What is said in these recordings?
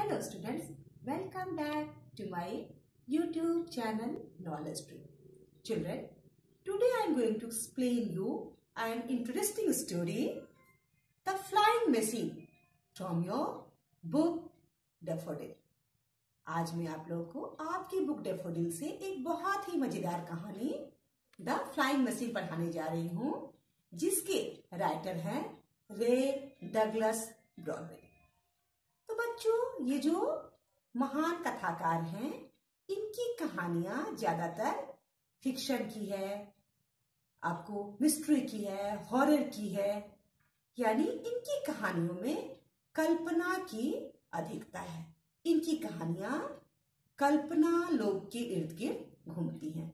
Hello students, welcome back to my YouTube channel Knowledge Tree. Children, today I am going to explain you an interesting story, The Flying Machine, from your book Daffodil. आज मैं आप लोगों को आपकी book daffodil से एक बहुत ही मजेदार कहानी द फ्लाइंग मशीन पढ़ाने जा रही हूँ, जिसके राइटर हैं रे डगलस ब्रॉडवे। तो बच्चों, ये जो महान कथाकार हैं, इनकी कहानियां ज्यादातर फिक्शन की है, आपको मिस्ट्री की है, हॉरर की है, यानी इनकी कहानियों में कल्पना की अधिकता है। इनकी कहानियां कल्पना लोक के इर्द गिर्द घूमती हैं।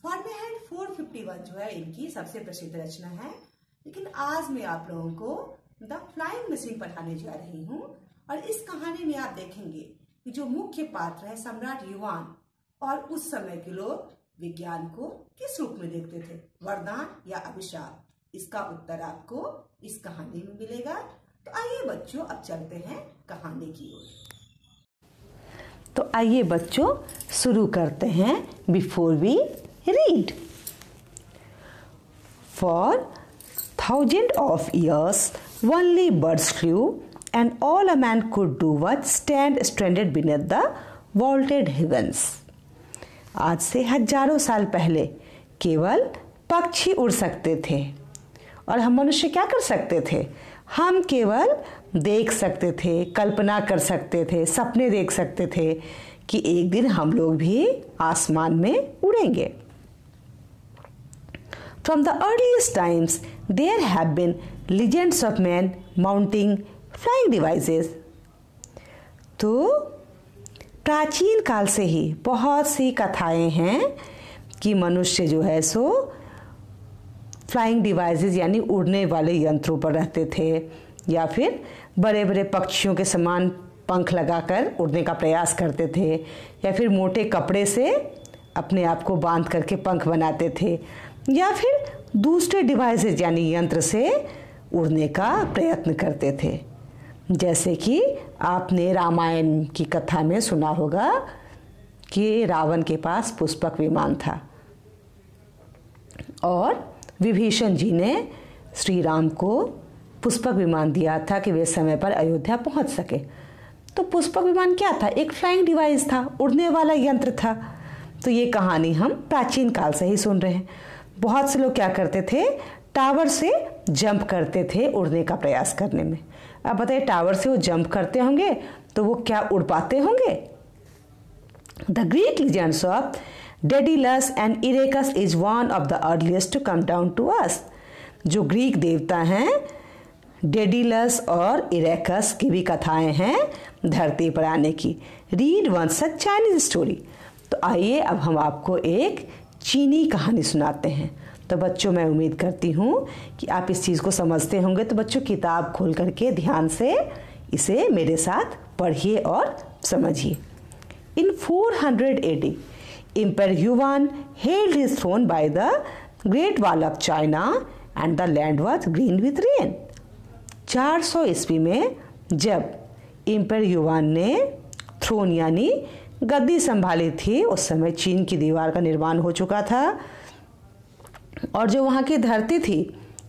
फॉर्मेट 451 जो है इनकी सबसे प्रसिद्ध रचना है, लेकिन आज मैं आप लोगों को द फ्लाइंग मशीन पढ़ाने जा रही हूँ। और इस कहानी में आप देखेंगे कि जो मुख्य पात्र है सम्राट युवान, और उस समय के लोग विज्ञान को किस रूप में देखते थे, वरदान या अभिशाप। इसका उत्तर आपको इस कहानी में मिलेगा। तो आइए बच्चों, अब चलते हैं कहानी की ओर। तो आइए बच्चों, शुरू करते हैं। Before we read, for thousand of years only birds flew, and all a man could do was stand stranded beneath the vaulted heavens. आज से हजारों साल पहले केवल पक्षी उड़ सकते थे, और हम मनुष्य क्या कर सकते थे? हम केवल देख सकते थे, कल्पना कर सकते थे, सपने देख सकते थे कि एक दिन हम लोग भी आसमान में उड़ेंगे। From the earliest times, there have been legends of men mounting flying devices. तो प्राचीन काल से ही बहुत सी कथाएं हैं कि मनुष्य जो है सो फ्लाइंग डिवाइसेस यानी उड़ने वाले यंत्रों पर रहते थे, या फिर बड़े बड़े पक्षियों के समान पंख लगाकर उड़ने का प्रयास करते थे, या फिर मोटे कपड़े से अपने आप को बांध करके पंख बनाते थे, या फिर दूसरे डिवाइसेस यानी यंत्र से उड़ने का प्रयत्न करते थे। जैसे कि आपने रामायण की कथा में सुना होगा कि रावण के पास पुष्पक विमान था, और विभीषण जी ने श्री राम को पुष्पक विमान दिया था कि वे समय पर अयोध्या पहुंच सके। तो पुष्पक विमान क्या था? एक फ्लाइंग डिवाइस था, उड़ने वाला यंत्र था। तो ये कहानी हम प्राचीन काल से ही सुन रहे हैं। बहुत से लोग क्या करते थे? टावर से जंप करते थे उड़ने का प्रयास करने में। अब बताइए, टावर से वो जंप करते होंगे तो वो क्या उड़ पाते होंगे? The Greek legends of Daedalus and इरेकस is one of the earliest to come down to us. जो ग्रीक देवता हैं डेडिलस और इरेकस की भी कथाएं हैं धरती पर आने की। Read one such Chinese story. तो आइए अब हम आपको एक चीनी कहानी सुनाते हैं। तो बच्चों, मैं उम्मीद करती हूँ कि आप इस चीज़ को समझते होंगे। तो बच्चों, किताब खोल करके ध्यान से इसे मेरे साथ पढ़िए और समझिए। इन 400 AD, Emperor Yuan held his throne by the Great Wall of China and the land was green with rain. 400 ईस्वी में जब एम्पर युवान ने थ्रोन यानी गद्दी संभाली थी, उस समय चीन की दीवार का निर्माण हो चुका था, और जो वहाँ की धरती थी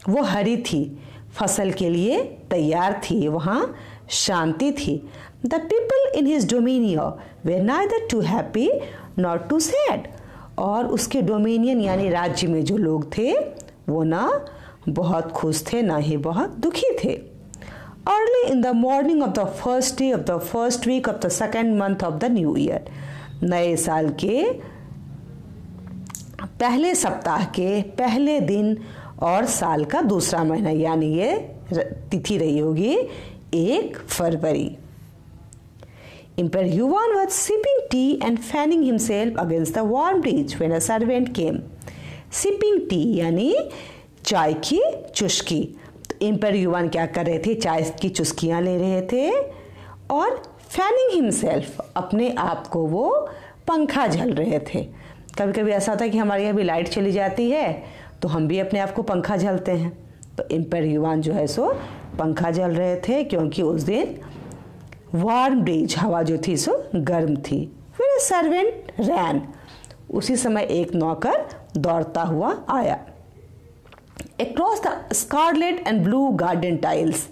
वो हरी थी, फसल के लिए तैयार थी, वहाँ शांति थी। The people in his dominion were neither too happy not too sad. और उसके डोमिनियन यानी राज्य में जो लोग थे वो ना बहुत खुश थे, ना ही बहुत दुखी थे। Early in the morning of the first day of the first week of the second month of the new year. नए साल के पहले सप्ताह के पहले दिन और साल का दूसरा महीना, यानी ये तिथि रही होगी 1 फरवरी। Emperor Yuan was sipping tea and fanning himself against the warm breeze when a servant came. Sipping tea यानी चाय की चुस्की। तो एम्पर युवान क्या कर रहे थे? चाय की चुस्कियां ले रहे थे, और फैनिंग हिमसेल्फ अपने आप को वो पंखा झल रहे थे। कभी कभी ऐसा होता है कि हमारे यहाँ भी लाइट चली जाती है तो हम भी अपने आप को पंखा झलते हैं। तो एम्पर युवान जो है सो पंखा झल रहे थे, क्योंकि उस दिन वार्म ब्रीज, हवा जो थी सो गर्म थी। फिर सर्वेंट रैन, उसी समय एक नौकर दौड़ता हुआ आया। Across the scarlet and blue garden tiles,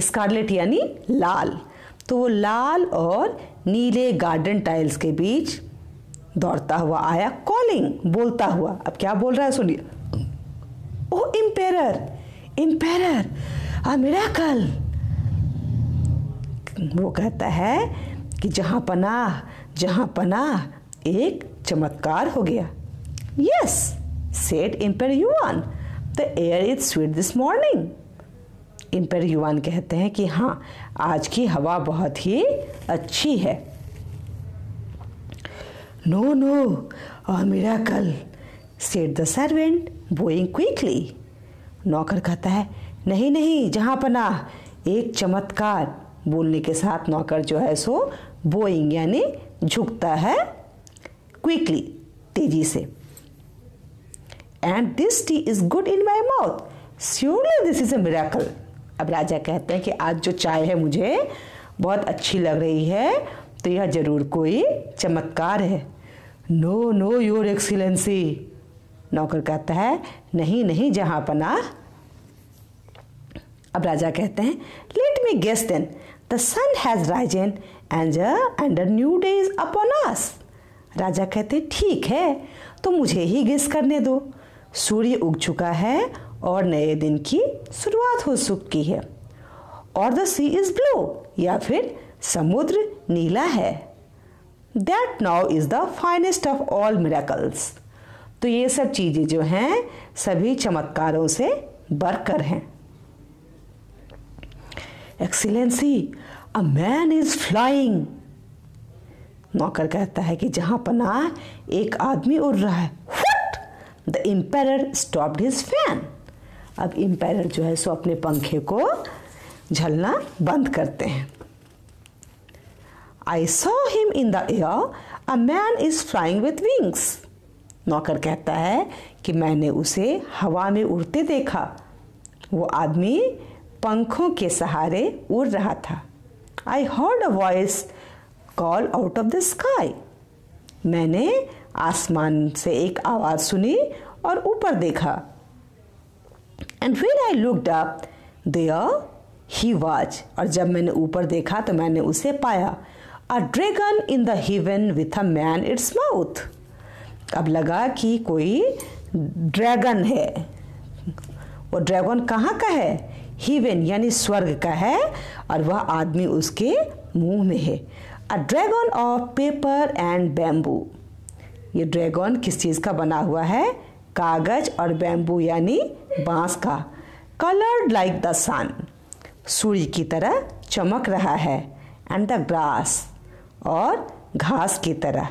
scarlet यानी लाल, तो वो लाल और नीले गार्डन टाइल्स के बीच दौड़ता हुआ आया। कॉलिंग, बोलता हुआ। अब क्या बोल रहा है सुनिए। ओ इम्पेरर, इम्पेरर, अ मिरेकल। वो कहता है कि जहां पनाह एक चमत्कार हो गया। Yes said empire Yuan, the air is sweet this morning. Empire Yuan कहते हैं कि हाँ, आज की हवा बहुत ही अच्छी है। No a miracle said the servant bowing quickly. नौकर कहता है नहीं जहां पनाह एक चमत्कार। बोलने के साथ नौकर जो है सो बोइंग यानी झुकता है, क्विकली तेजी से। And this T is good in my mouth, surely this is a miracle. अब राजा कहते हैं कि आज जो चाय है मुझे बहुत अच्छी लग रही है, तो यह जरूर कोई चमत्कार है। Know your excellency. नौकर कहता है नहीं जहां पनाह। अब राजा कहते हैं let me guess then, the sun has risen and a new day is upon us. राजा कहते हैं ठीक है, तो मुझे ही गेस करने दो। सूर्य उग चुका है और नए दिन की शुरुआत हो चुकी है। और द सी इज ब्लू, या फिर समुद्र नीला है। That now is the finest of all miracles. तो ये सब चीजें जो हैं सभी चमत्कारों से बढ़कर हैं। Excellency, a man is flying. नौकर कहता है कि जहां पनाह एक आदमी उड़ रहा है। What? The empire stopped his fan. अब एम्पायर जो है सो अपने पंखे को झलना बंद करते हैं। I saw him in the air, a man is flying with wings. नौकर कहता है कि मैंने उसे हवा में उड़ते देखा। वो आदमी पंखों के सहारे उड़ रहा था। I heard a voice call out of the sky. मैंने आसमान से एक आवाज सुनी और ऊपर देखा। And when I looked up there he was, और जब मैंने ऊपर देखा तो मैंने उसे पाया। A dragon in the heaven with a man its mouth. अब लगा कि कोई ड्रैगन है। वो ड्रैगन कहाँ का है? हेवन यानी स्वर्ग का है, और वह आदमी उसके मुंह में है। A dragon of paper and bamboo. ये ड्रैगन किस चीज का बना हुआ है? कागज और बैम्बू यानी बांस का। कलर्ड लाइक द सन, सूर्य की तरह चमक रहा है। एंड द ग्रास, और घास की तरह।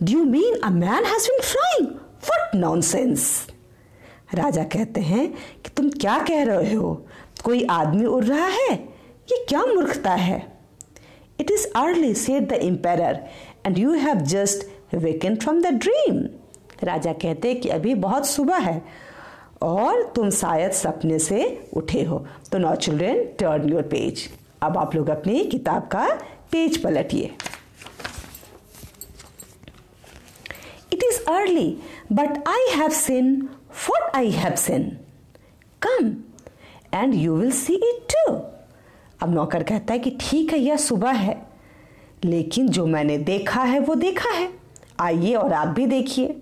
Do you mean a man has been flying? What nonsense. राजा कहते हैं कि तुम क्या कह रहे हो? कोई आदमी उड़ रहा है? ये क्या मूर्खता है? It is early said the empire, and you have just waken from the dream. राजा कहते हैं कि अभी बहुत सुबह है और तुम शायद सपने से उठे हो। तो now children turn your page. अब आप लोग अपनी किताब का पेज पलटिए। It is early but I have seen what I have seen. Come and you will see it too. अब नौकर कहता है कि ठीक है, यह सुबह है, लेकिन जो मैंने देखा है वो देखा है। आइए और आप भी देखिए।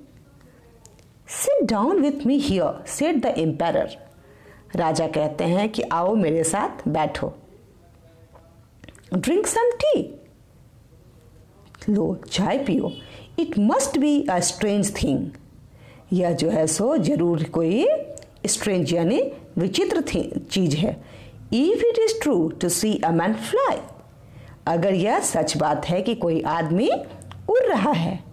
Sit down with me here said the empire. राजा कहते हैं कि आओ मेरे साथ बैठो। ड्रिंक सम टी, लो चाय पियो। It must be a strange thing. यह जो है सो जरूर कोई स्ट्रेंज यानी विचित्र चीज है। If it is true to see a man fly, अगर यह सच बात है कि कोई आदमी उड़ रहा है।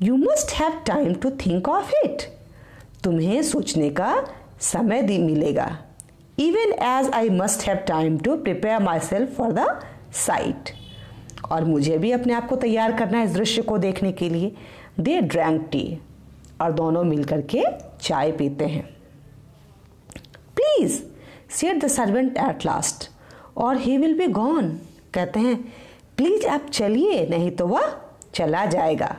You must have time to think of it, तुम्हें सोचने का समय मिलेगा। Even as I must have time to prepare my self for the sight, और मुझे भी अपने आप को तैयार करना है इस दृश्य को देखने के लिए। दे ड्रैंक टी, और दोनों मिलकर के चाय पीते हैं। Please, said the servant at last, और ही विल बी गॉन। कहते हैं प्लीज आप चलिए, नहीं तो वह चला जाएगा।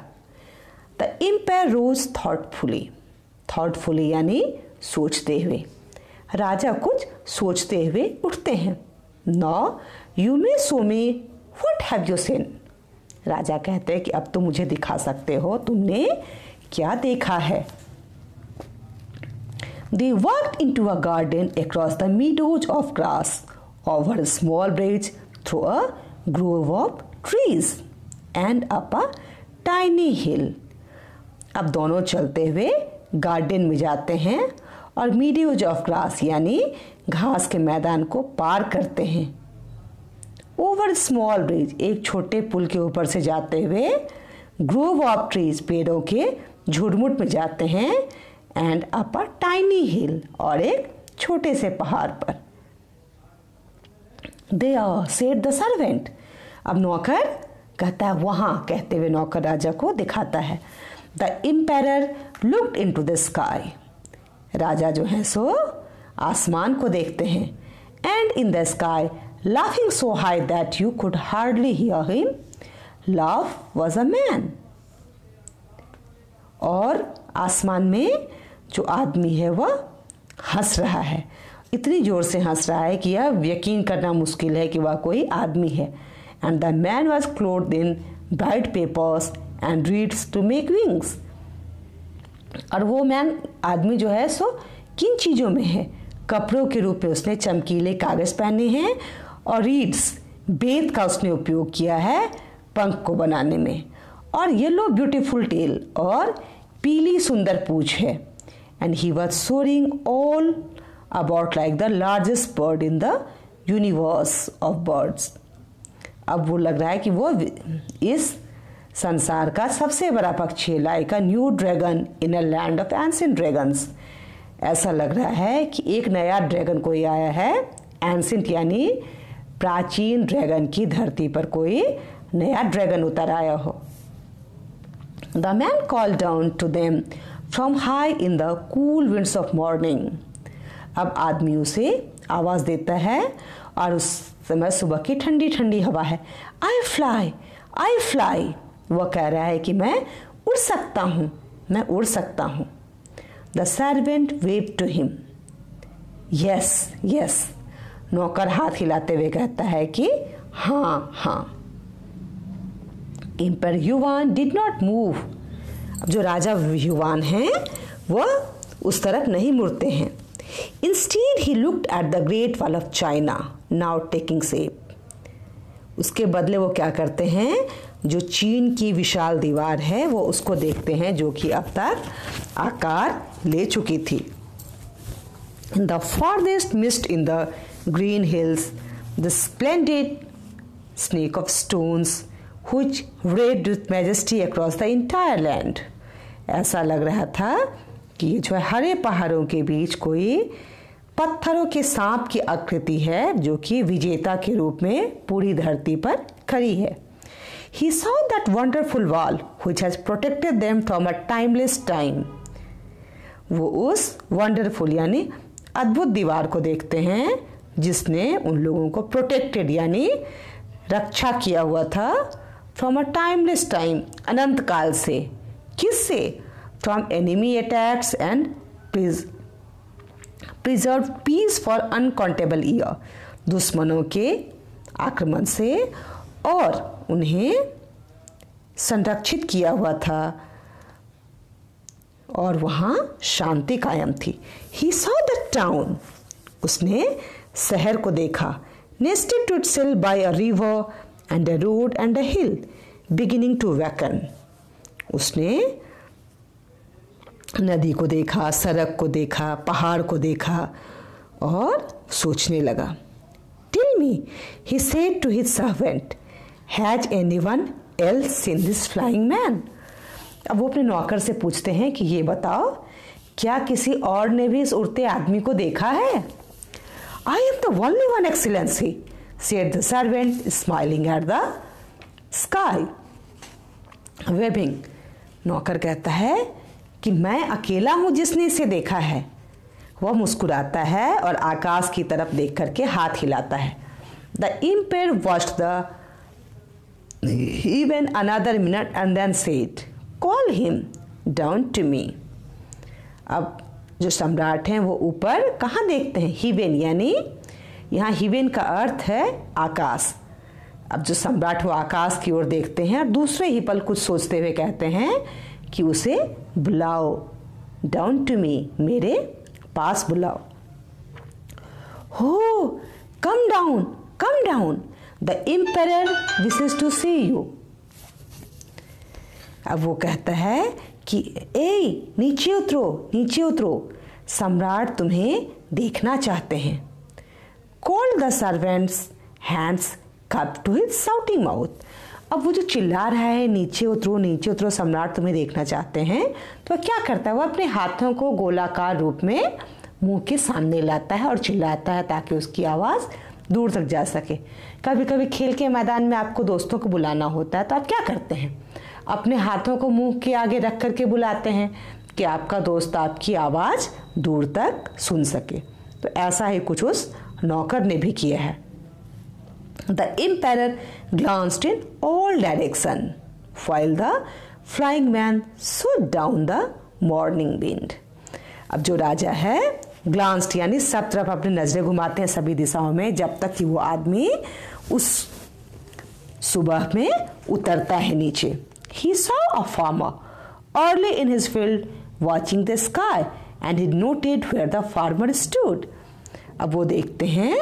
द एम्पायर रोज थॉटफुली यानी सोचते हुए। राजा कुछ सोचते हुए उठते हैं। Now you may show me what have you seen. राजा कहते हैं कि अब तुम मुझे दिखा सकते हो, तुमने क्या देखा है। They walked into a garden across the meadows of grass, over a small bridge, through a grove of trees, and up a tiny hill. अब दोनों चलते हुए गार्डन में जाते हैं और मीडियोज ऑफ ग्रास यानी घास के मैदान को पार करते हैं। ओवर स्मॉल ब्रिज, एक छोटे पुल के ऊपर से जाते हुए, ग्रोव ऑफ ट्रीज, पेड़ों के झुरमुट में जाते हैं, and up a tiny hill, और एक छोटे से पहाड़ पर। They are, said the servant. अब नौकर कहता है वहां, कहते हुए नौकर राजा को दिखाता है। The empire looked into the sky. राजा जो है सो आसमान को देखते हैं। And in the sky laughing so high that you could hardly hear him laugh was a man. और आसमान में जो आदमी है वह हंस रहा है, इतनी जोर से हंस रहा है कि यह यकीन करना मुश्किल है कि वह कोई आदमी है। And the man was clothed in bright papers and reeds to make wings. और वो मैन आदमी जो है सो किन चीज़ों में है? कपड़ों के रूप में उसने चमकीले कागज पहने हैं, और रीड्स, बेत का उसने उपयोग किया है पंख को बनाने में, और येलो ब्यूटीफुल टेल, और पीली सुंदर पूंछ है। And he was soaring all about like the largest bird in the universe of birds. अब वो लग रहा है कि वो इस संसार का सबसे बड़ा पक्षी है, like a new dragon in a land of ancient dragons. ऐसा लग रहा है कि एक नया ड्रैगन कोई आया है, एंशिएंट यानी प्राचीन ड्रैगन की धरती पर कोई नया ड्रैगन उतर आया हो। The man called down to them from high in the cool winds of morning. अब आदमी उसे आवाज देता है, और उस समय सुबह की ठंडी ठंडी हवा है। I fly. वह कह रहा है कि मैं उड़ सकता हूँ, मैं उड़ सकता हूँ। The servant waved to him. Yes. नौकर हाथ हिलाते हुए कहता है कि हाँ। एम्पायर युवान डिड नॉट मूव। जो राजा युवान हैं वह उस तरफ नहीं मुड़ते हैं। Instead he looked at the great wall of China now taking shape. उसके बदले वो क्या करते हैं, जो चीन की विशाल दीवार है वो उसको देखते हैं, जो कि अब तक आकार ले चुकी थी। In the farthest mist in the green hills, the splendid snake of stones which rayed with majesty across the entire land. ऐसा लग रहा था कि ये जो हरे पहाड़ों के बीच कोई पत्थरों के सांप की आकृति है, जो कि विजेता के रूप में पूरी धरती पर खड़ी है। He saw that wonderful wall which has protected them from a timeless time. वो उस वंडरफुल यानी अद्भुत दीवार को देखते हैं जिसने उन लोगों को प्रोटेक्टेड यानी रक्षा किया हुआ था, फ्रॉम अ टाइमलेस टाइम, अनंत काल से। किससे? From enemy attacks and preserve peace for uncountable year, दुश्मनों के आक्रमण से, और उन्हें संरक्षित किया हुआ था, और वहाँ शांति कायम थी। ही सॉ द टाउन, उसने शहर को देखा, nested to itself by a river and a road and a hill beginning to waken. उसने नदी को देखा, सड़क को देखा, पहाड़ को देखा, और सोचने लगा। Tell me, he said to his servant, has anyone else seen this flying man? अब वो अपने नौकर से पूछते हैं कि ये बताओ, क्या किसी और ने भी इस उड़ते आदमी को देखा है? I am the only one, Excellency, said the servant, smiling at the sky. Webbing, नौकर कहता है कि मैं अकेला हूं जिसने इसे देखा है। वह मुस्कुराता है और आकाश की तरफ देख करके हाथ हिलाता है। The empire watched the even another minute and then said, "Call him down to me." अब जो सम्राट हैं वो ऊपर कहाँ देखते हैं? हिवेन, यानी यहाँ हिवेन का अर्थ है आकाश। अब जो सम्राट वो आकाश की ओर देखते हैं और दूसरे ही पल कुछ सोचते हुए कहते हैं कि उसे बुलाओ, डाउन टू मी, मेरे पास बुलाओ। Ho, come down, come down, the empire wishes to see you. अब वो कहता है कि ए नीचे उतरो, नीचे उतरो, सम्राट तुम्हें देखना चाहते हैं। Call the servants hands cup to his shouting mouth. अब वो जो चिल्ला रहा है नीचे उतरो, सम्राट तुम्हें देखना चाहते हैं, तो वह क्या करता है? वो अपने हाथों को गोलाकार रूप में मुंह के सामने लाता है और चिल्लाता है ताकि उसकी आवाज़ दूर तक जा सके। कभी कभी खेल के मैदान में आपको दोस्तों को बुलाना होता है तो आप क्या करते हैं? अपने हाथों को मुंह के आगे रख करके बुलाते हैं कि आपका दोस्त आपकी आवाज़ दूर तक सुन सके। तो ऐसा ही कुछ उस नौकर ने भी किया है। The emperor glanced in all directions while the flying man swept down the morning wind. अब जो राजा है ग्लांस्ड यानी सब तरफ अपनी नजरें घुमाते हैं सभी दिशाओं में जब तक कि वो आदमी उस सुबह में उतरता है नीचे। He saw a farmer early in his field watching the sky and he noted where the farmer stood. अब वो देखते हैं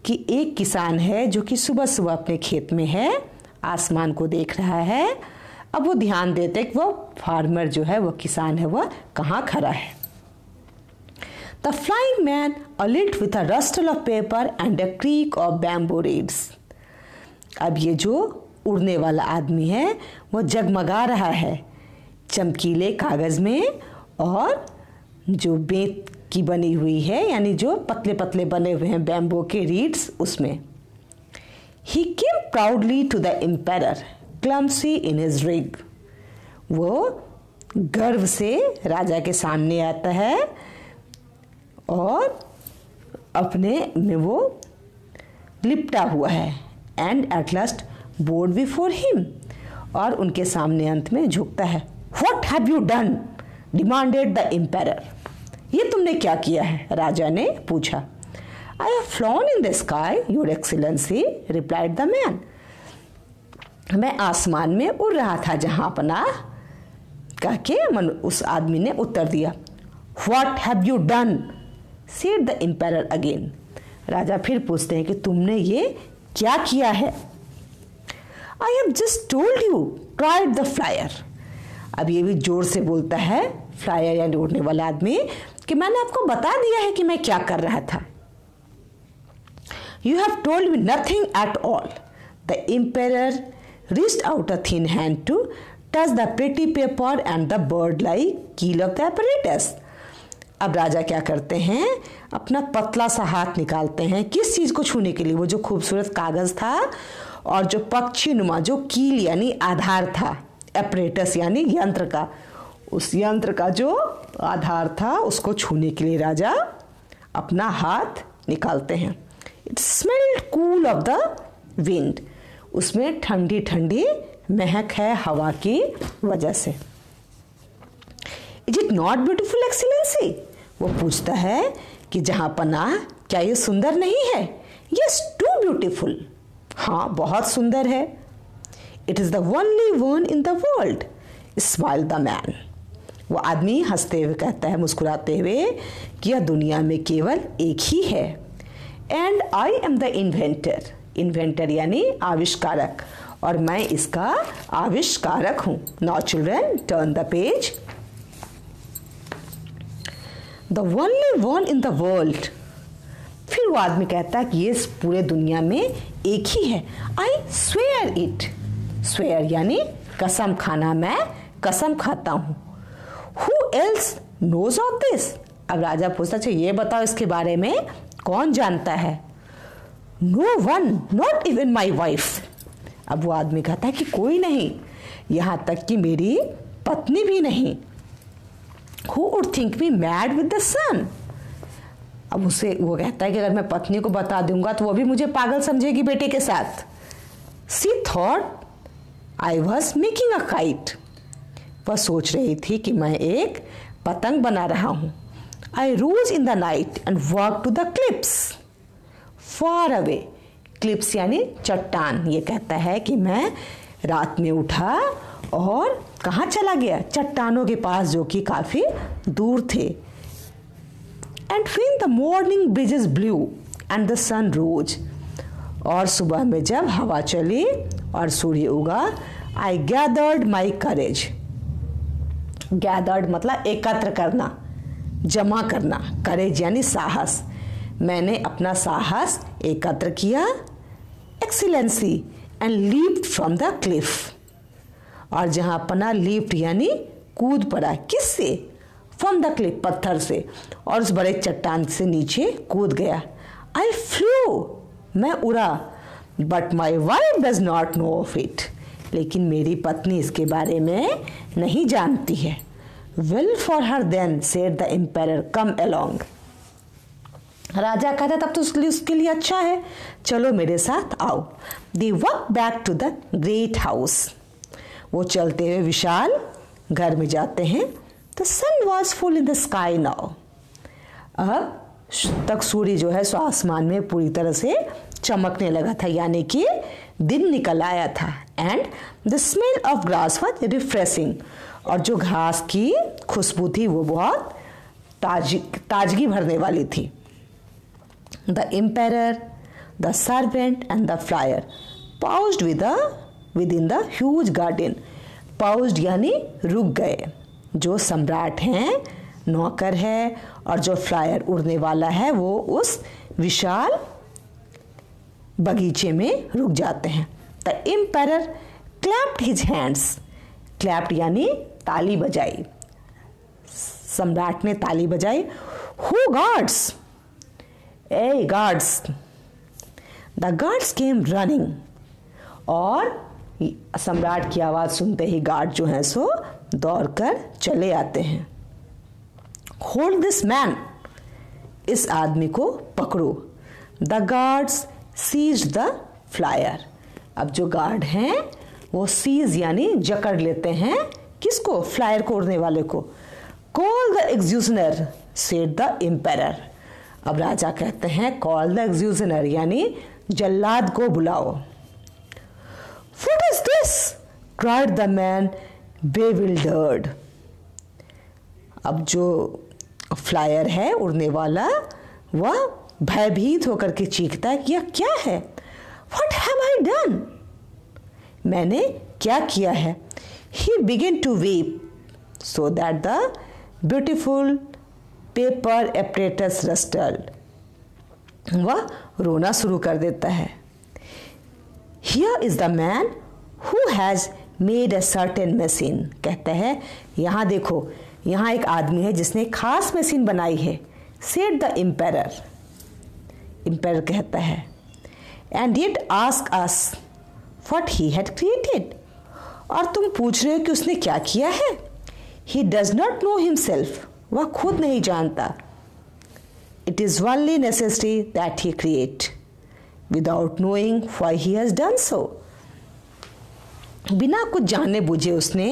कि एक किसान है जो कि सुबह सुबह अपने खेत में है, आसमान को देख रहा है। अब वो ध्यान देते हैं कि वो फार्मर जो है, वो किसान है, वह कहाँ खड़ा है। The flying man alit with a rustle of paper and a creak of bamboo reeds. अब ये जो उड़ने वाला आदमी है वो जगमगा रहा है चमकीले कागज में और जो बेंत की बनी हुई है, यानी जो पतले पतले बने हुए हैं बैम्बो के रीड्स, उसमें। He came proudly to the emperor, clumsy in his rig. वो गर्व से राजा के सामने आता है और अपने में वो लिपटा हुआ है। And at last bowed before him, और उनके सामने अंत में झुकता है। What have you done? demanded the emperor. ये तुमने क्या किया है? राजा ने पूछा। I have flown in the sky, your excellency, replied the man. मैं आसमान में उड़ रहा था जहां अपना, कह के उस आदमी ने उत्तर दिया। What have you done? said the emperor again. राजा फिर पूछते हैं कि तुमने ये क्या किया है? I have just told you, cried the flyer. अब ये भी जोर से बोलता है फ्लायर यानी उड़ने वाला आदमी कि मैंने आपको बता दिया है कि मैं क्या कर रहा था। You have told me nothing at all. The emperor reached out a thin hand to touch the pretty paper and the bird-like keel of the apparatus. अब राजा क्या करते हैं? अपना पतला सा हाथ निकालते हैं। किस चीज को छूने के लिए? वो जो खूबसूरत कागज था और जो पक्षी नुमा जो कील यानी आधार था, एपरेटस यानी यंत्र का, उस यंत्र का जो आधार था उसको छूने के लिए राजा अपना हाथ निकालते हैं। It smelled cool off the wind. उसमें ठंडी ठंडी महक है हवा की वजह से. Is it not beautiful excellency? वो पूछता है कि जहां पनाह, क्या ये सुंदर नहीं है? Yes, too beautiful. हाँ, बहुत सुंदर है. It is the only one in the world, smile the man. वो आदमी हंसते हुए कहता है, मुस्कुराते हुए, कि यह दुनिया में केवल एक ही है. And I am the inventor. Inventor यानी आविष्कारक, और मैं इसका आविष्कारक हूं. Now children, turn the page. The only one in the world. फिर वो आदमी कहता है कि ये पूरे दुनिया में एक ही है. I swear it. स्वेयर यानी कसम खाना, मैं कसम खाता हूं. Who else knows of this? अब राजा पूछता है, ये बताओ इसके बारे में कौन जानता है? No one, not even my wife. अब वो आदमी कहता है कि कोई नहीं, यहां तक कि मेरी पत्नी भी नहीं. Who would think me mad with the sun? अब उसे वो कहता है कि अगर मैं पत्नी को बता दूंगा तो वो भी मुझे पागल समझेगी बेटे के साथ। She thought I was making a kite. वह सोच रही थी कि मैं एक पतंग बना रहा हूं। I rose in the night and walk to the cliffs far away. Cliffs यानी चट्टान। ये कहता है कि मैं रात में उठा और कहाँ चला गया, चट्टानों के पास जो कि काफी दूर थे। And when the morning breezes blew and the sun rose, और सुबह में जब हवा चली और सूर्य उगा, I gathered my courage। gathered मतलब एकत्र करना, जमा करना। courage यानी साहस। मैंने अपना साहस एकत्र किया, excellency, and leaped from the cliff। और जहां अपना leaped यानी कूद पड़ा। किससे? फ्रॉम द क्लिफ, पत्थर से, और उस बड़े चट्टान से नीचे कूद गया। आई फ्लू, मैं उड़ा। But my wife does not know of it, लेकिन मेरी पत्नी इसके बारे में नहीं जानती है। Well for her then said the empire, come along. राजा कहता तब तो उसके लिए अच्छा है, चलो मेरे साथ आओ। They walk back to the great house. वो चलते हुए विशाल घर में जाते हैं। The sun was full in the sky now। अब तक सूर्य जो है सो आसमान में पूरी तरह से चमकने लगा था, यानी कि दिन निकल आया था। And the smell of grass was refreshing, और जो घास की खुशबू थी वो बहुत ताजगी भरने वाली थी। The empire, the servant and the flyer paused within the huge garden. Paused यानी रुक गए। जो सम्राट हैं, नौकर है, और जो फ्लायर उड़ने वाला है वो उस विशाल बगीचे में रुक जाते हैं। The empire clapped his hands. Clapped यानी ताली बजाई। सम्राट ने ताली बजाई। Ho guards? A guards. The guards came running, और सम्राट की आवाज सुनते ही गार्ड जो है सो दौड़कर चले आते हैं। होल्ड दिस मैन, इस आदमी को पकड़ो। The guards seized the flyer. अब जो गार्ड हैं वो सीज यानी जकड़ लेते हैं, किसको? फ्लायर को, उड़ने वाले को। Call the executioner said the empire. अब राजा कहते हैं कॉल द एग्जीक्यूशनर यानी जल्लाद को बुलाओ। What is this? Cried the man bewildered। अब जो फ्लायर है, उड़ने वाला, वह भयभीत होकर के चीखता है कि यह क्या है? What have I done? मैंने क्या किया है? He began to weep so that the beautiful paper apparatus rustled। वह रोना शुरू कर देता है। Here is the man who has made a certain machine। कहता है यहाँ देखो, यहाँ एक आदमी है जिसने खास मशीन बनाई है। said the emperor। एम्पायर कहता है and yet ask us what he had created। और तुम पूछ रहे हो कि उसने क्या किया है। he does not know himself। वह खुद नहीं जानता। it is only necessary that he create without knowing why he has done so। बिना कुछ जाने बुझे उसने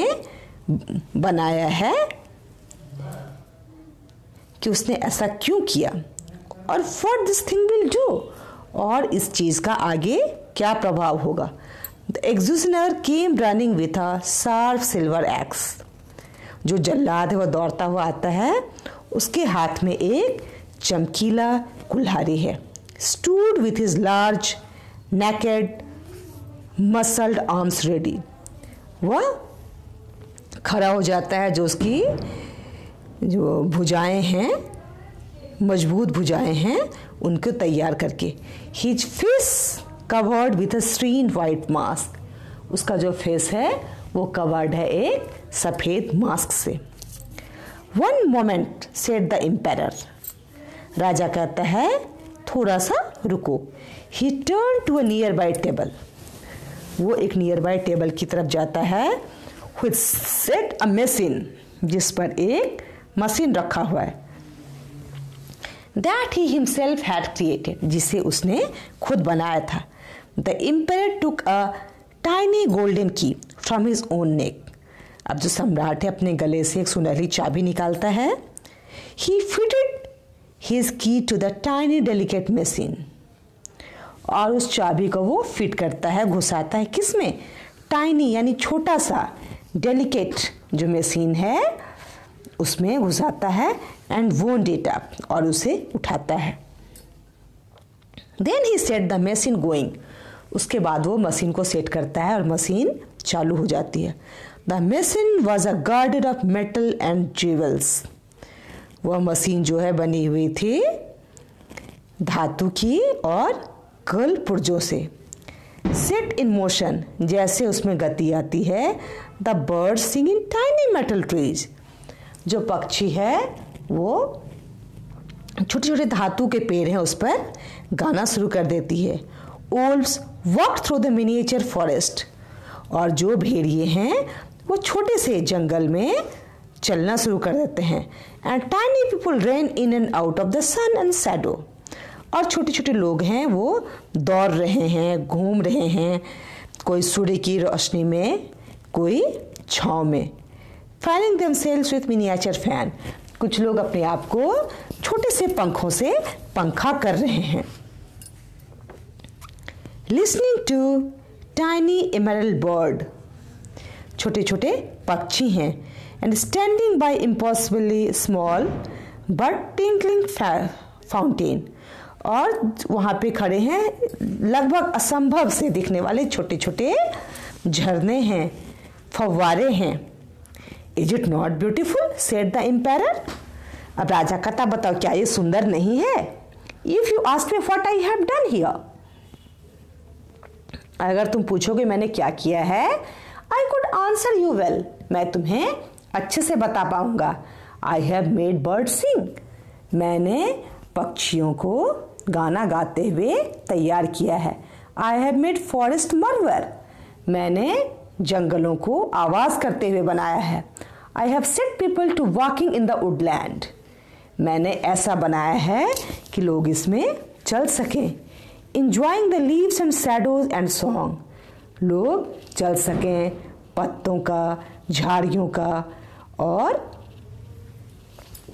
बनाया है कि उसने ऐसा क्यों किया, और what this thing will do, और इस चीज का आगे क्या प्रभाव होगा। The executioner came running with a sharp silver axe। जो जल्लाद है वह दौड़ता हुआ आता है, उसके हाथ में एक चमकीला कुल्हाड़ी है। Stood with his large naked muscled arms ready. वह खड़ा हो जाता है, जो उसकी जो भुजाएं हैं, मजबूत भुजाएं हैं, उनको तैयार करके। His face covered with a स्ट्रीन white mask. उसका जो फेस है वो कवर्ड है एक सफेद मास्क से। One moment said the empire. राजा कहता है थोड़ा सा रुको। He turn to a nearby table. वो एक नियर बाय टेबल की तरफ जाता है। विथ सेट अ मशीन, जिस पर एक मशीन रखा हुआ है। That he himself had created, जिसे उसने खुद बनाया था। The emperor took a tiny golden की फ्रॉम हिज ओन नेक। अब जो सम्राट है अपने गले से एक सुनहरी चाबी निकालता है। He fitted his key to the tiny delicate machine, और उस चाबी को वो फिट करता है, घुसाता है किसमें? टाइनी यानी छोटा सा, डेलिकेट जो मशीन है उसमें घुसाता है, एंड वोंट इट अप, और उसे उठाता है। Then he set the machine going, उसके बाद वो मशीन को सेट करता है और मशीन चालू हो जाती है। The machine was a guarded of metal and jewels, वह मशीन जो है बनी हुई थी धातु की और कर्ल पुर्जों से। सेट इन मोशन, जैसे उसमें गति आती है। The bird sing in tiny metal trees, जो पक्षी है वो छोटे छोटे धातु के पेड़ हैं उस पर गाना शुरू कर देती है। Wolves walk through the miniature forest, और जो भेड़िए हैं वो छोटे से जंगल में चलना शुरू कर देते हैं। And tiny people run in and out of the sun and shadow, और छोटे छोटे लोग हैं वो दौड़ रहे हैं, घूम रहे हैं, कोई सूर्य की रोशनी में, कोई छाँव में। Fanning themselves with miniature fan, कुछ लोग अपने आप को छोटे से पंखों से पंखा कर रहे हैं। Listening to tiny emerald bird, छोटे छोटे पक्षी हैं। And standing by impossibly small but tinkling fountain, और वहाँ पे खड़े हैं लगभग असंभव से दिखने वाले छोटे छोटे झरने हैं, फव्वारे हैं। Is it not beautiful, said the empire. अब राजा कहता, बताओ क्या ये सुंदर नहीं है? If you ask me what I have done here, अगर तुम पूछोगे मैंने क्या किया है, I could answer you well, मैं तुम्हें अच्छे से बता पाऊंगा। I have made bird sing, मैंने पक्षियों को गाना गाते हुए तैयार किया है। I have made forest murmur, मैंने जंगलों को आवाज करते हुए बनाया है। I have set people to walking in the woodland, मैंने ऐसा बनाया है कि लोग इसमें चल सकें। Enjoying the leaves and shadows and song, लोग चल सकें पत्तों का, झाड़ियों का और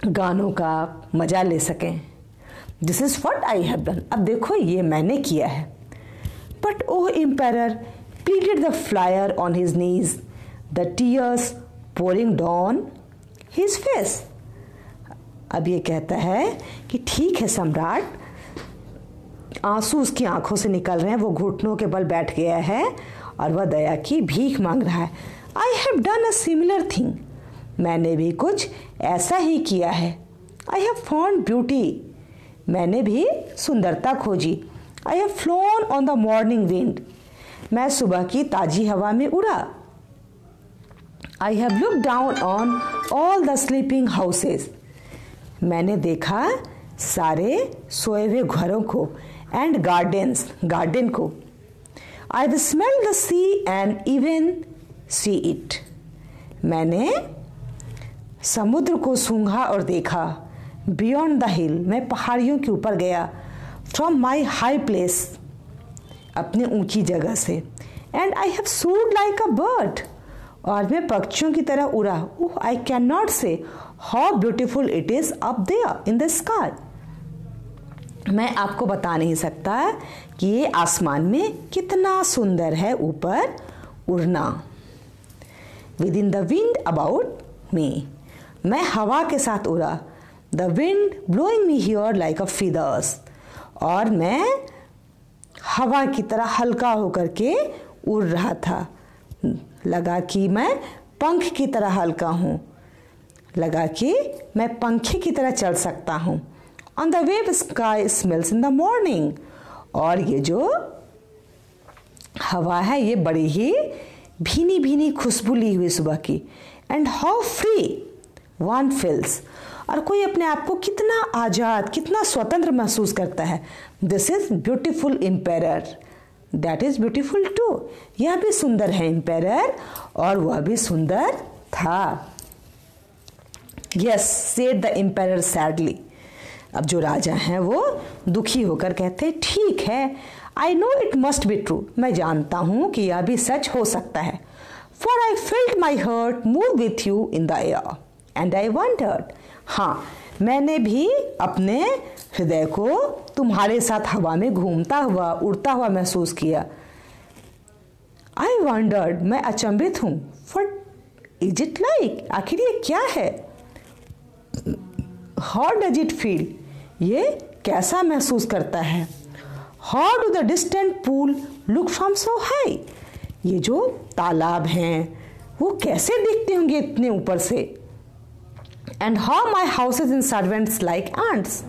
गानों का मजा ले सकें। This is what I have done, अब देखो ये मैंने किया है। But O empire pleaded the flyer on his knees, the tears pouring down his face. अब ये कहता है कि ठीक है सम्राट, आंसू उसकी आंखों से निकल रहे हैं, वो घुटनों के बल बैठ गया है और वह दया की भीख मांग रहा है। I have done a similar thing, मैंने भी कुछ ऐसा ही किया है। I have found beauty, मैंने भी सुंदरता खोजी। I have flown on the morning wind, मैं सुबह की ताजी हवा में उड़ा। I have looked down on all the sleeping houses, मैंने देखा सारे सोए हुए घरों को, and gardens, गार्डन को। I have smelled the sea and even see it, मैंने समुद्र को सूंघा और देखा। Beyond the hill, मैं पहाड़ियों के ऊपर गया। From my high place, अपने ऊंची जगह से। And I have soared like a bird, और मैं पक्षियों की तरह उड़ा। Oh, I can not say how beautiful it is up there in the sky, मैं आपको बता नहीं सकता कि ये आसमान में कितना सुंदर है ऊपर उड़ना। With in the wind about me, मैं हवा के साथ उड़ा। The wind blowing me here like a feathers, और मैं हवा की तरह हल्का होकर के उड़ रहा था। लगा कि मैं पंख की तरह हल्का हूँ, लगा कि मैं पंखे की तरह चल सकता हूँ। On the wave sky smells in the morning, और ये जो हवा है ये बड़ी ही भीनी भीनी खुशबू ली हुई सुबह की। And how free one feels, और कोई अपने आप को कितना आज़ाद, कितना स्वतंत्र महसूस करता है। This is beautiful empire, that is beautiful too, यह भी सुंदर है एम्पायर, और वह भी सुंदर था। Yes, said the empire sadly, अब जो राजा हैं वो दुखी होकर कहते हैं, ठीक है, I know it must be true, मैं जानता हूं कि यह भी सच हो सकता है। For I felt my heart move with you in the air and I wandered, हाँ, मैंने भी अपने हृदय को तुम्हारे साथ हवा में घूमता हुआ, उड़ता हुआ महसूस किया। आई वंडर्ड, मैं अचंभित हूं। व्हाट इज इट लाइक, आखिर ये क्या है? हाउ डज इट फील, ये कैसा महसूस करता है? How do the distant pool look from so high, ये जो तालाब हैं वो कैसे दिखते होंगे इतने ऊपर से? And how my houses in servants like ants,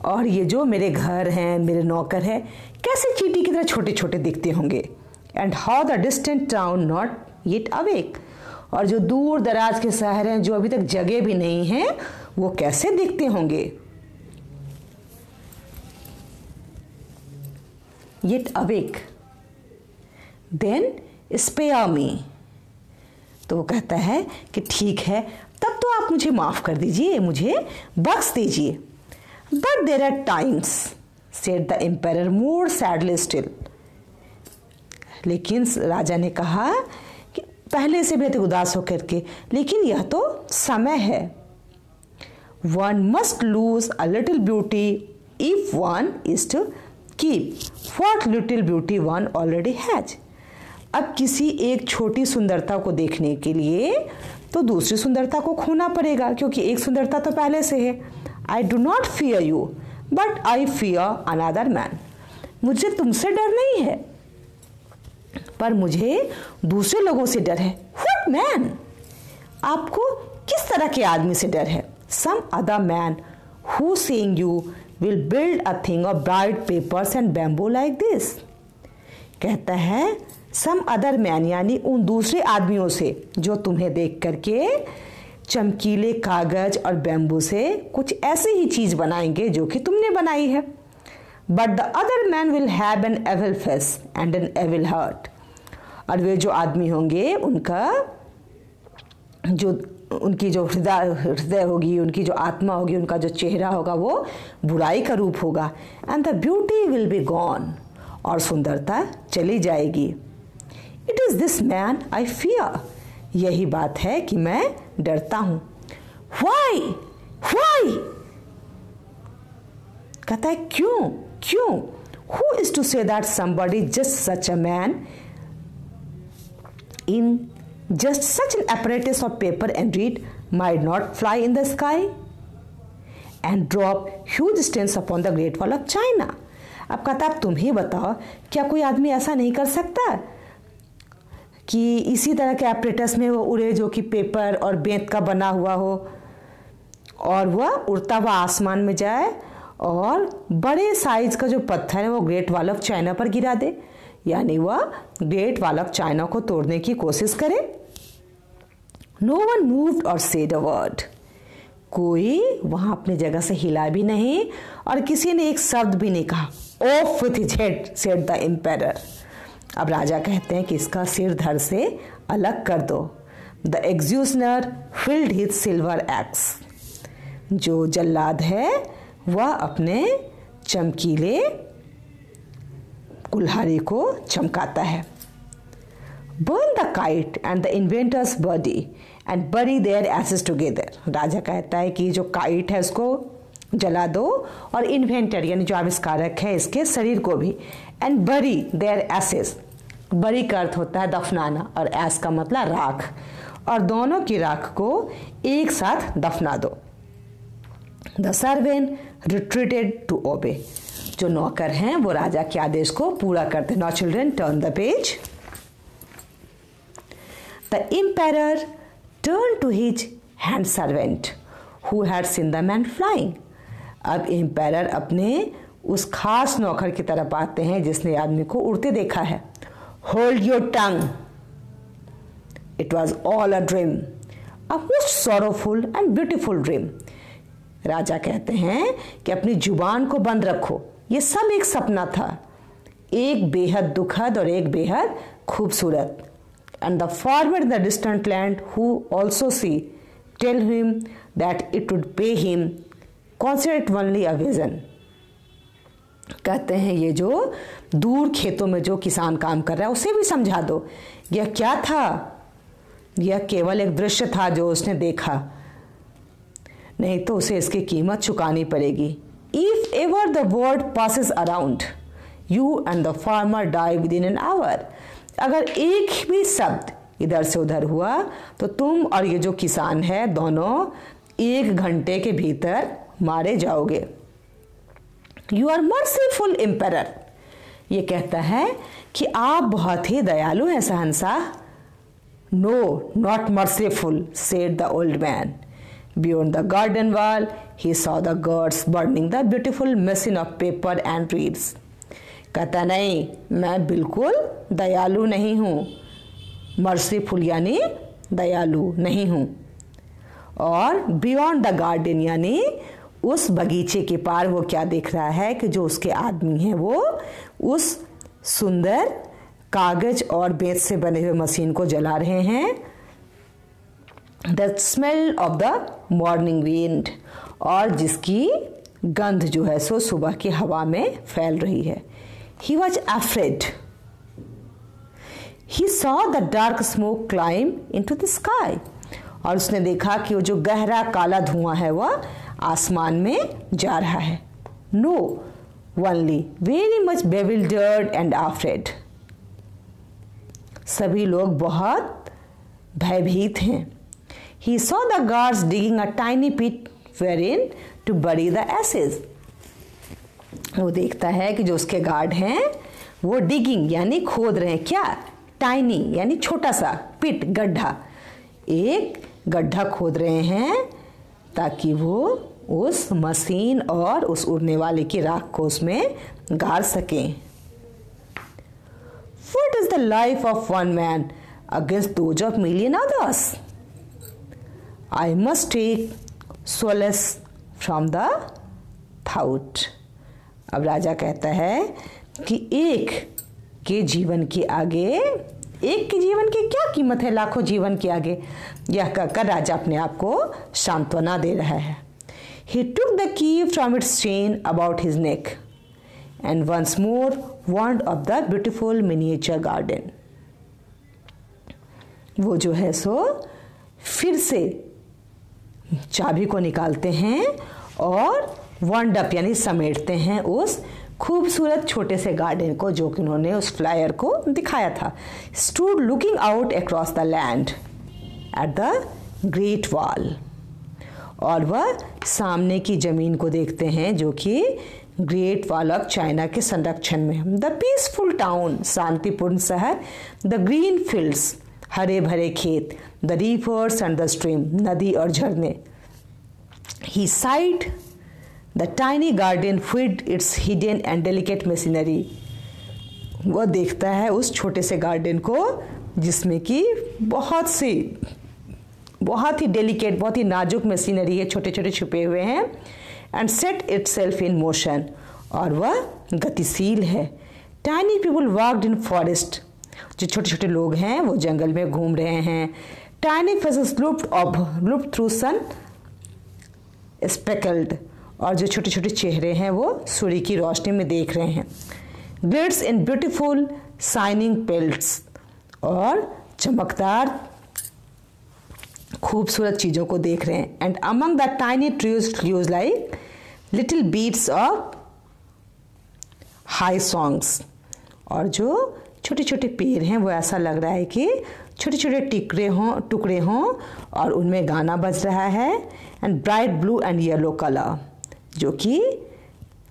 और ये जो मेरे घर हैं, मेरे नौकर हैं, कैसे चींटी की तरह छोटे छोटे दिखते होंगे। And how the distant town not yet awake, और जो दूर दराज के शहर हैं जो अभी तक जगे भी नहीं हैं वो कैसे दिखते होंगे। Yet awake, then spare me, तो वो कहता है कि ठीक है, तब तो आप मुझे माफ कर दीजिए, मुझे बख्श दीजिए। But there are times, said the empire more sadly still, लेकिन राजा ने कहा कि पहले से भी उदास होकर के, लेकिन यह तो समय है। One must lose a little beauty if one is to keep what little beauty one already has, अब किसी एक छोटी सुंदरता को देखने के लिए तो दूसरी सुंदरता को खोना पड़ेगा, क्योंकि एक सुंदरता तो पहले से है। I do not fear you but I fear another man, मुझे तुमसे डर नहीं है पर मुझे दूसरे लोगों से डर है। व्हाट मैन, आपको किस तरह के आदमी से डर है? Some other man who seeing you will build a thing of bright papers and bamboo like this, कहता है सम अदर मैन, यानी उन दूसरे आदमियों से जो तुम्हें देख करके चमकीले कागज और बैम्बू से कुछ ऐसी ही चीज बनाएंगे जो कि तुमने बनाई है। But the other man will have an evil face and an evil heart, और वे जो आदमी होंगे उनकी जो हृदय होगी, उनकी जो आत्मा होगी, उनका जो चेहरा होगा वो बुराई का रूप होगा। And the beauty will be gone, और सुंदरता चली जाएगी। It is this man I fear, यही बात है कि मैं डरता हूं। व्हाई व्हाई, कहता है क्यों क्यों? Who is to say that somebody just such a man in just such an apparatus of paper and reed might not fly in the sky and drop huge stones upon the Great Wall of China. अब कहता अब तुम ही बताओ, क्या कोई आदमी ऐसा नहीं कर सकता कि इसी तरह के apparatus में वो उड़े जो कि पेपर और बेंत का बना हुआ हो, और वह उड़ता हुआ आसमान में जाए और बड़े साइज का जो पत्थर है वो ग्रेट वॉल ऑफ चाइना पर गिरा दे, यानी वह ग्रेट वॉल ऑफ चाइना को तोड़ने की कोशिश करे। नो वन मूव्ड और सेड अ वर्ड, कोई वहां अपनी जगह से हिला भी नहीं और किसी ने एक शब्द भी नहीं कहा। Off with his head said the empire, अब राजा कहते हैं कि इसका सिर धड़ से अलग कर दो। The executioner field his silver x, जो जल्लाद है वह अपने चमकीले कुल्हाड़ी को चमकाता है। Burn the kite and the inventors body and बरी देयर एसेस टुगेदर, राजा कहता है कि जो काइट है उसको जला दो और इन्वेंटर यानी जो आविष्कारक है इसके शरीर को भी, एंड बरी देयर एसेस, बरी का अर्थ होता है दफनाना और एस का मतलब राख, और दोनों की राख को एक साथ दफना दो। The servant retreated to obey, जो नौकर हैं वो राजा के आदेश को पूरा करते। Now children turn the page. The empire turn to his hand servant who had seen the man flying, अब एम्पायर अपने उस खास नौकर की तरफ आते हैं जिसने आदमी को उड़ते देखा है। Hold your tongue, it was all a dream, a most sorrowful and beautiful dream, राजा कहते हैं कि अपनी जुबान को बंद रखो, ये सब एक सपना था, एक बेहद दुखद और एक बेहद खूबसूरत। And the farmer in the distant land who also see tell him that it would pay him consider it only a vision। कहते हैं ये जो दूर खेतों में जो किसान काम कर रहा है उसे भी समझा दो, यह क्या था, यह केवल एक दृश्य था जो उसने देखा, नहीं तो उसे इसकी कीमत चुकानी पड़ेगी। If ever the word passes around, you and the farmer die within an hour। अगर एक भी शब्द इधर से उधर हुआ तो तुम और ये जो किसान है दोनों 1 घंटे के भीतर मारे जाओगे। You are merciful emperor। ये कहता है कि आप बहुत ही दयालु हैं शहंशाह। No, not merciful, said the old man। Beyond the garden wall, he saw the guards burning the beautiful machine of paper and reeds। कहता नहीं, मैं बिल्कुल दयालु नहीं हूँ, मर्सीफुल यानी दयालु नहीं हूँ। और बियॉन्ड द गार्डन यानी उस बगीचे के पार वो क्या देख रहा है कि जो उसके आदमी हैं वो उस सुंदर कागज और बेंत से बने हुए मशीन को जला रहे हैं। The smell of the morning wind, और जिसकी गंध जो है सो सुबह की हवा में फैल रही है। He was afraid. He saw the dark smoke climb into the sky, और उसने देखा कि वो जो गहरा काला धुआं है वह आसमान में जा रहा है। No, only very much bewildered and afraid. सभी लोग बहुत भयभीत हैं। He saw the guards digging a tiny pit wherein to bury the ashes। वो देखता है कि जो उसके गार्ड हैं वो डिगिंग यानी खोद रहे हैं, क्या, टाइनी यानी छोटा सा, पिट गड्ढा, एक गड्ढा खोद रहे हैं ताकि वो उस मशीन और उस उड़ने वाले की राख को उसमें गाड़ सकें। What is the life of one man against those of million others? I must take solace from the thought। अब राजा कहता है कि एक के जीवन के क्या कीमत है लाखों जीवन के आगे। यह कहकर राजा अपने आप को सांत्वना दे रहा है। He took the key from its chain about his neck and once more warned of the beautiful miniature garden। वो जो है सो फिर से चाबी को निकालते हैं और वांड अप यानी समेटते हैं उस खूबसूरत छोटे से गार्डन को जो कि उन्होंने उस फ्लायर को दिखाया था। Stood looking out across the land at the great wall, और वह सामने की जमीन को देखते हैं जो कि ग्रेट वॉल ऑफ चाइना के संरक्षण में। द पीसफुल टाउन, शांतिपूर्ण शहर, द ग्रीन फील्ड्स, हरे भरे खेत, the rivers and the stream, नदी और झरने। He side the tiny garden with its hidden and delicate machinery. वह देखता है उस छोटे से गार्डन को जिसमें कि बहुत ही डेलिकेट, बहुत ही नाजुक मशीनरी है, छोटे छोटे छुपे हुए हैं। And set itself in motion, और वह गतिशील है। Tiny people walked in forest, जो छोटे छोटे लोग हैं वो जंगल में घूम रहे हैं। टाइनी फेसेस लुप्ड थ्रू सन स्पेकल्ड, और जो छोटे छोटे चेहरे हैं वो सूर्य की रोशनी में देख रहे हैं। Glints in beautiful shining pelts, और चमकदार खूबसूरत चीज़ों को देख रहे हैं। And among the tiny trees like little beats of high songs, और जो छोटे छोटे पेड़ हैं वो ऐसा लग रहा है कि छोटे छोटे टुकड़े हों और उनमें गाना बज रहा है। And bright blue and yellow colour, जो कि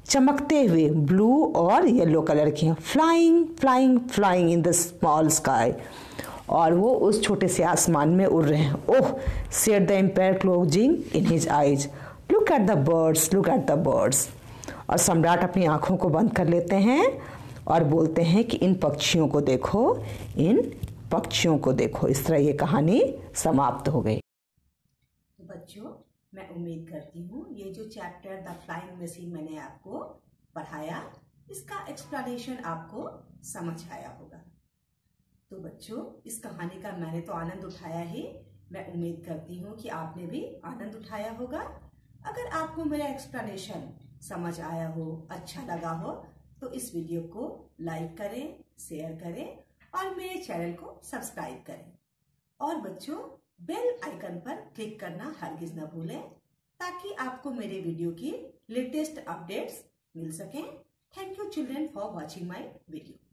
चमकते हुए ब्लू और येलो कलर के हैं। Flying in the small sky, और वो उस छोटे से आसमान में उड़ रहे हैं। Oh, said the empire closing in his eyes, look at the birds. और सम्राट अपनी आंखों को बंद कर लेते हैं और बोलते हैं कि इन पक्षियों को देखो। इस तरह ये कहानी समाप्त हो गई। तो बच्चों, मैं उम्मीद करती हूँ ये जो चैप्टर द फ्लाइंग मशीन मैंने आपको पढ़ाया, इसका एक्सप्लेनेशन आपको समझ आया होगा। तो बच्चों, इस कहानी का मैंने तो आनंद उठाया ही, मैं उम्मीद करती हूँ कि आपने भी आनंद उठाया होगा। अगर आपको मेरा एक्सप्लेनेशन समझ आया हो, अच्छा लगा हो, तो इस वीडियो को लाइक करें, शेयर करें और मेरे चैनल को सब्सक्राइब करें। और बच्चों, बेल आइकन पर क्लिक करना हरगिज न भूलें ताकि आपको मेरे वीडियो की लेटेस्ट अपडेट्स मिल सकें। Thank you children for watching my video.